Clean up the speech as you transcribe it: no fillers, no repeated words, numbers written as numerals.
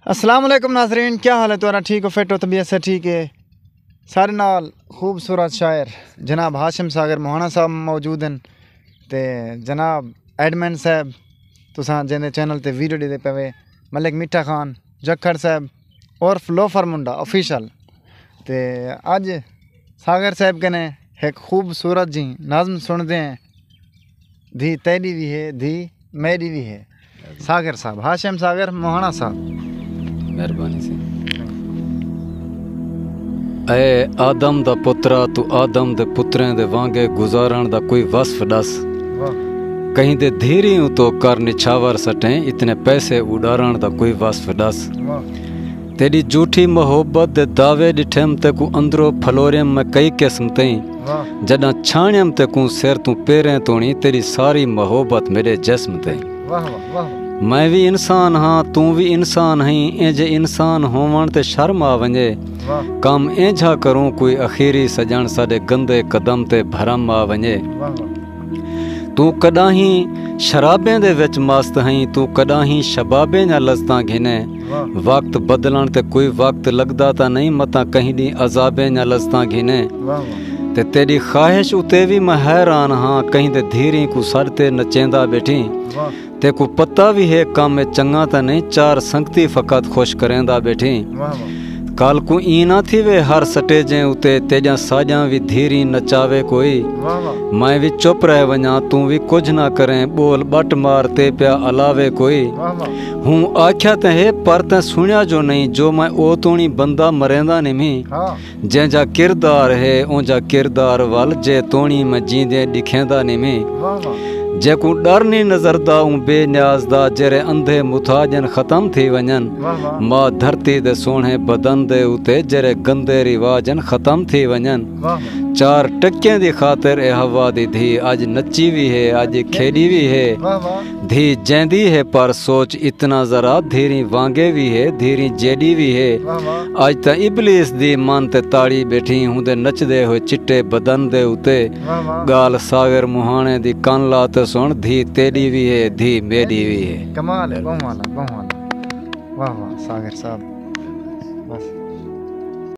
अस्सलाम वालेकुम नाज़रीन, क्या हाल है तुम्हारा? ठीक हो, फिट हो, तबीयत से ठीक है? सारे नाल खूबसूरत शायर जनाब हाशिम सागर मोहाना साहब मौजूद हैं ते जनाब एडमिन साहब तुसां जिंदे चैनल ते वीडियो दे पे मलिक मिठा खान जखड़ साहब और फ्लोफर मुंडा ऑफिशियल। ते अज सागर साहब कने एक खूबसूरत जी नाज़म सुनते हैं। धी तेरी भी है, धी मेरी भी है। सागर साहब, हाशिम सागर मोहाना साहब, मेहरबानी से। ऐ आदम दा पुत्रा, तू आदम दे पुत्रें दे वांगे गुजारण दा कोई वस्फ दस। कहीं दे धीरी तो कर निछावर सटें, इतने पैसे उड़ारण दा कोई वस्फ दस। तेरी झूठी मोहब्बत दे दावे डिठम ते को अंदरो फलोरियम में कई किस्म तई। जदा छाणियम ते को सिर तू पेरें तोणी, तेरी सारी मोहब्बत मेरे जिस्म तई। मैं भी इंसान हाँ, तू भी इंसान हई, इंज इंसान होवण ते शर्म आ वंजे। काम इंझा करूं कोई अखीरी सजण साडे गंदे कदम ते भरम आ वंजे। तू कदाही शराबें दे विच मस्त हई, तू कदाही शबाबें जा लज़्ज़तां घिने। वक्त बदलण ते कोई वक्त लगदा ता नहीं, मता कहीं दी अजाबें जा लज़्ज़तां घिने। ते तेरी ख्वाहिश उते भी मैं हैरान हाँ, कहीं दे धीरी को सर ते नचेंदा बैठी। ते को पता भी है काम में चंगा ता नहीं, चार संगती फकत खुश करेंदा बैठी। कल को ईना थी वे हर सटेजें उते, तेजा साजा भी धीरी नचावे कोई। मैं भी चुप रह वजा, तू भी कुछ ना करें, बोल बट मार ते प्या अलावे कोई। हूँ आख्या ते है पर ते सुनिया जो नहीं, जो मैं ओ तोणी बंदा मरेंदा निमी। जेजा किरदार है ओजा किरदार वल, जे तोणी मैं जींदे दिखेंदा निमी। जेको डर नहीं नजरदा हूँ बेन्याज दा, जेरे अंधे मुताजन खत्म थी वजन। मां धरती दे सोने बदन दे उते, जेरे गंदे रिवाजन खत्म थी वजन। चार टक्के दी खातिर ए हवा दी धी, अज नची भी है अज खेड़ी भी है। धी जेंदी है पर सोच इतना जरा, धीरी वांगे भी है धीरी जेडी भी है। अज ता इबलीस दी मन ते ताड़ी बैठी हूँ दे नचदे हुए चिट्टे बदन दे उते। गाल सागर मुहाने दी कान ला ते सुन, धी तेरी भी है धी मेरी भी है। कमाल है, वाह वाह सागर साहब।